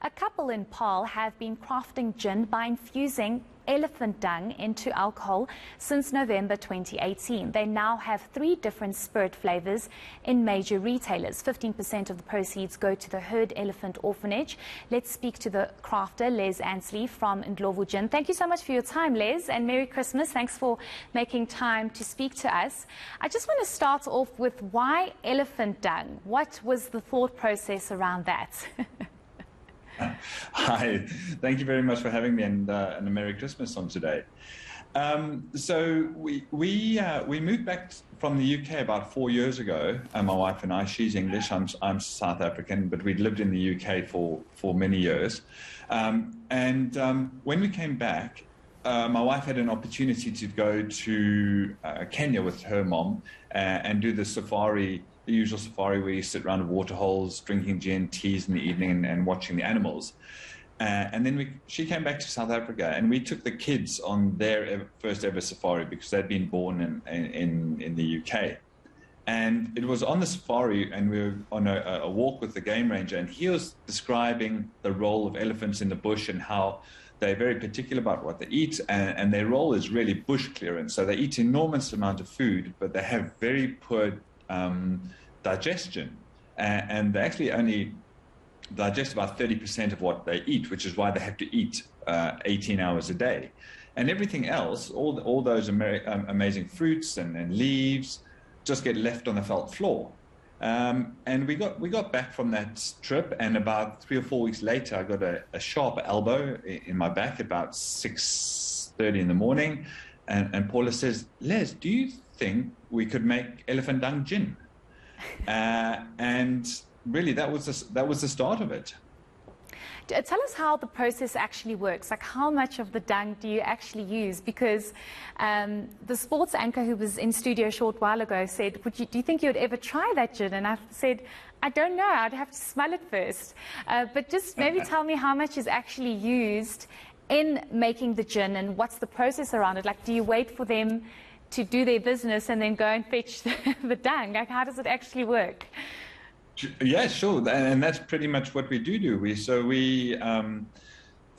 A couple in Paarl have been crafting gin by infusing elephant dung into alcohol since November 2018. They now have 3 different spirit flavours in major retailers. 15% of the proceeds go to the Herd Elephant Orphanage. Let's speak to the crafter, Les Ansley from Indlovu Gin. Thank you so much for your time, Les, and Merry Christmas. Thanks for making time to speak to us. I just want to start off with why elephant dung? What was the thought process around that? Hi, thank you very much for having me, and a Merry Christmas on today. So we moved back from the UK about 4 years ago. My wife and I. She's English, I'm South African, but we'd lived in the UK for many years. When we came back, my wife had an opportunity to go to Kenya with her mom and do the safari. The usual safari where you sit around water holes, drinking gin, teas in the evening and watching the animals. And then she came back to South Africa, and we took the kids on their first ever safari because they'd been born in the UK. And it was on the safari, and we were on a walk with the game ranger, and he was describing the role of elephants in the bush and how they're very particular about what they eat, and their role is really bush clearance. So they eat enormous amount of food, but they have very poor digestion, and they actually only digest about 30% of what they eat, which is why they have to eat 18 hours a day. And everything else, all those amazing fruits and leaves, just get left on the felt floor. And we got back from that trip, and about 3 or 4 weeks later, I got a sharp elbow in my back about 6:30 in the morning, and Paula says, "Les, do you think we could make elephant dung gin?" And really, that was the start of it. Tell us how the process actually works. Like, how much of the dung do you actually use? Because the sports anchor who was in studio a short while ago said, do you think you would ever try that gin? And I said, I don't know. I'd have to smell it first. But just maybe tell me how much is actually used in making the gin, and what's the process around it? Like, do you wait for them to do their business and then go and fetch the dung? Like, how does it actually work? Yeah, sure, and that's pretty much what we do.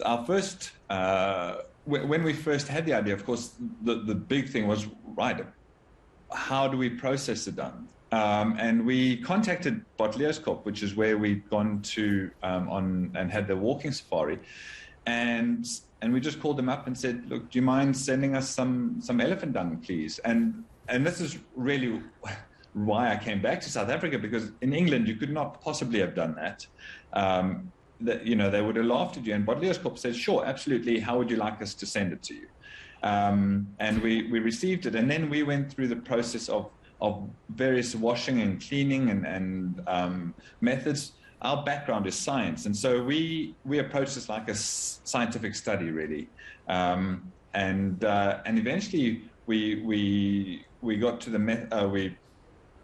Our first, when we first had the idea, of course, the big thing was, right, how do we process the dung? And we contacted Paarl, which is where we'd gone to and had the walking safari, and we just called them up and said, look, do you mind sending us some elephant dung, please? And this is really why I came back to South Africa, because in England you could not possibly have done that. They would have laughed at you. And Paarl said, sure, absolutely. How would you like us to send it to you? And we received it, and then we went through the process of various washing and cleaning and methods. Our background is science, and so we approached this like a scientific study, really. And eventually we got to we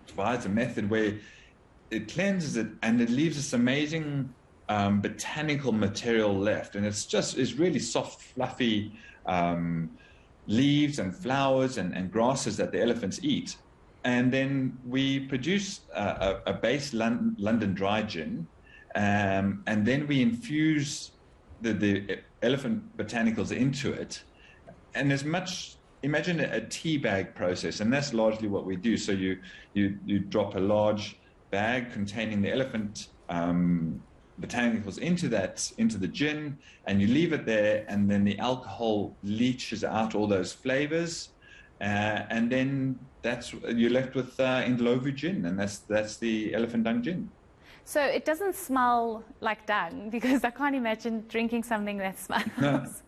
provides a method where it cleanses it and it leaves this amazing botanical material left, and it's really soft, fluffy leaves and flowers and grasses that the elephants eat. And then we produce a base London dry gin, and then we infuse the elephant botanicals into it, and imagine a tea bag process, and that's largely what we do. So you drop a large bag containing the elephant botanicals into the gin, and you leave it there, and then the alcohol leaches out all those flavors, and then you're left with Indlovu gin, and that's the elephant dung gin. So it doesn't smell like dung, because I can't imagine drinking something that smells.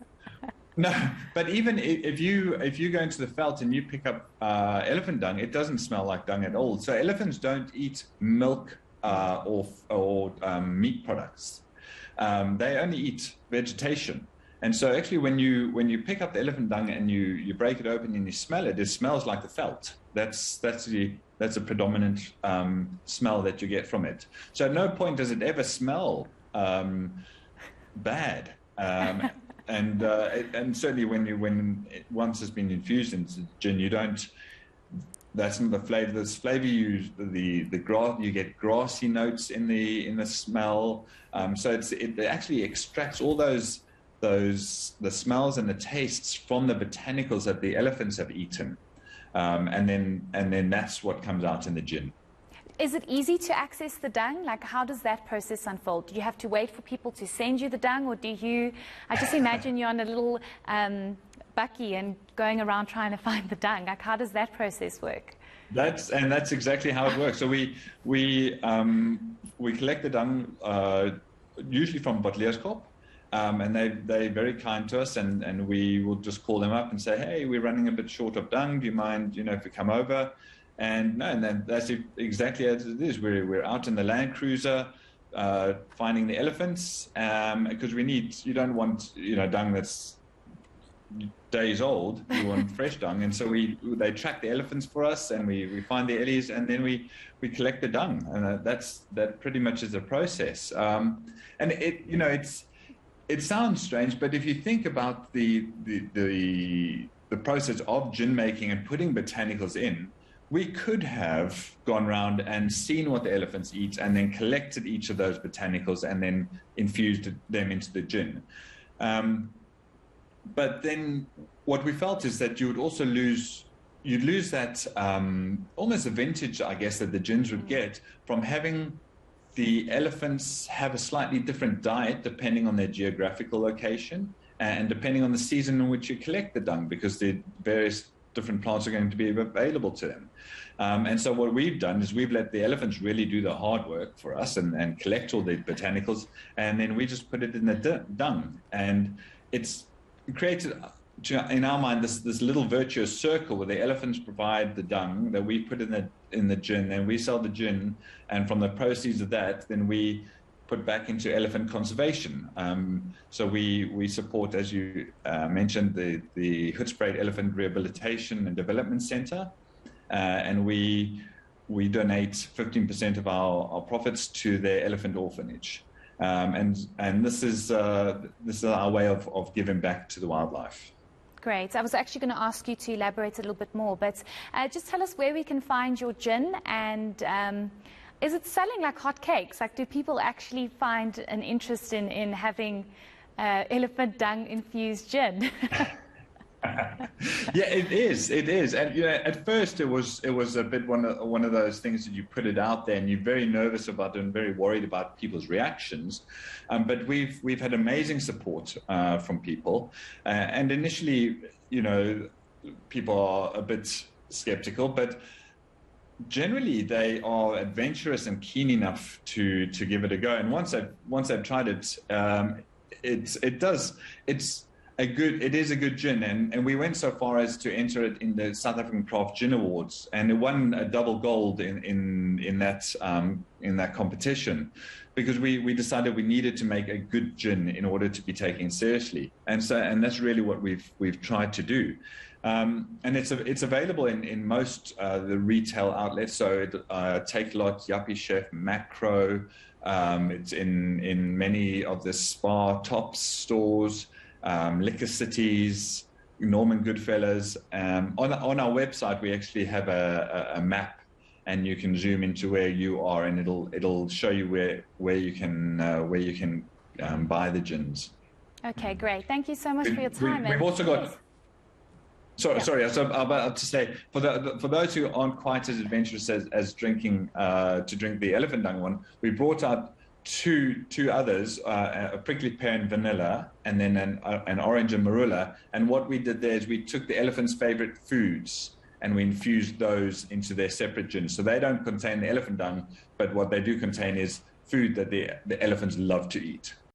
No, but even if you go into the veld and you pick up elephant dung, it doesn't smell like dung at all. So elephants don't eat milk or meat products. They only eat vegetation. And so actually when you pick up the elephant dung and you break it open and you smell it, it smells like the veld. That's a predominant smell that you get from it. So at no point does it ever smell bad. And certainly once it's been infused into gin, That's not the flavor. This flavor the grass. You get grassy notes in the smell. So it actually extracts all the smells and the tastes from the botanicals that the elephants have eaten, and then that's what comes out in the gin. Is it easy to access the dung? Like, how does that process unfold? Do you have to wait for people to send you the dung, or do you? I just imagine you're on a little bucky and going around trying to find the dung. Like, how does that process work? That's exactly how it works. So we collect the dung usually from Bottelerskorp, and they're very kind to us, and we will just call them up and say, hey, we're running a bit short of dung. Do you mind, if we come over? And then that's exactly as it is. We're out in the Land Cruiser finding the elephants, because you don't want dung that's days old. You want fresh dung, and so they track the elephants for us, and we find the ellies, and then we collect the dung, and that pretty much is the process. And it sounds strange, but if you think about the process of gin making and putting botanicals in, we could have gone around and seen what the elephants eat and then collected each of those botanicals and then infused them into the gin. But then what we felt is that you'd lose that almost the vintage, I guess, that the gins would get from having the elephants have a slightly different diet depending on their geographical location and depending on the season in which you collect the dung, because the various different plants are going to be available to them. And so what we've done is we've let the elephants really do the hard work for us and collect all the botanicals, and then we just put it in the dung. And it's created, in our mind, this little virtuous circle where the elephants provide the dung that we put in the gin, and we sell the gin, and from the proceeds of that, then we put back into elephant conservation. So we support, as you mentioned, the Hoedspruit Elephant Rehabilitation and Development Center, and we donate 15% of our profits to their elephant orphanage. And this is our way of giving back to the wildlife. Great. I was actually going to ask you to elaborate a little bit more, but just tell us where we can find your gin, and is it selling like hotcakes? Like, do people actually find an interest in having elephant dung infused gin? Yeah, it is. And at first it was a bit one of those things that you put it out there and you're very nervous about it and very worried about people's reactions. But we've had amazing support from people. And initially, people are a bit skeptical, but generally they are adventurous and keen enough to give it a go. And once they've tried it, it is a good gin, and we went so far as to enter it in the South African Craft Gin Awards, and it won a double gold in that competition, because we decided we needed to make a good gin in order to be taken seriously, and that's really what we've tried to do. And it's available in most the retail outlets. So Take Lot, Yuppie Chef, Macro. It's in many of the Spa Tops stores, Liquor Cities, Norman Goodfellas. On our website, we actually have a map, and you can zoom into where you are, and it'll show you where you can buy the gins. Okay, great. Thank you so much for your time. We've also got. Sorry. So I'm about to say, for those who aren't quite as adventurous as drinking to drink the elephant dung one, we brought out two others, a prickly pear and vanilla, and then an orange and marula. And what we did there is we took the elephant's favorite foods and we infused those into their separate gins. So they don't contain the elephant dung, but what they do contain is food that the elephants love to eat.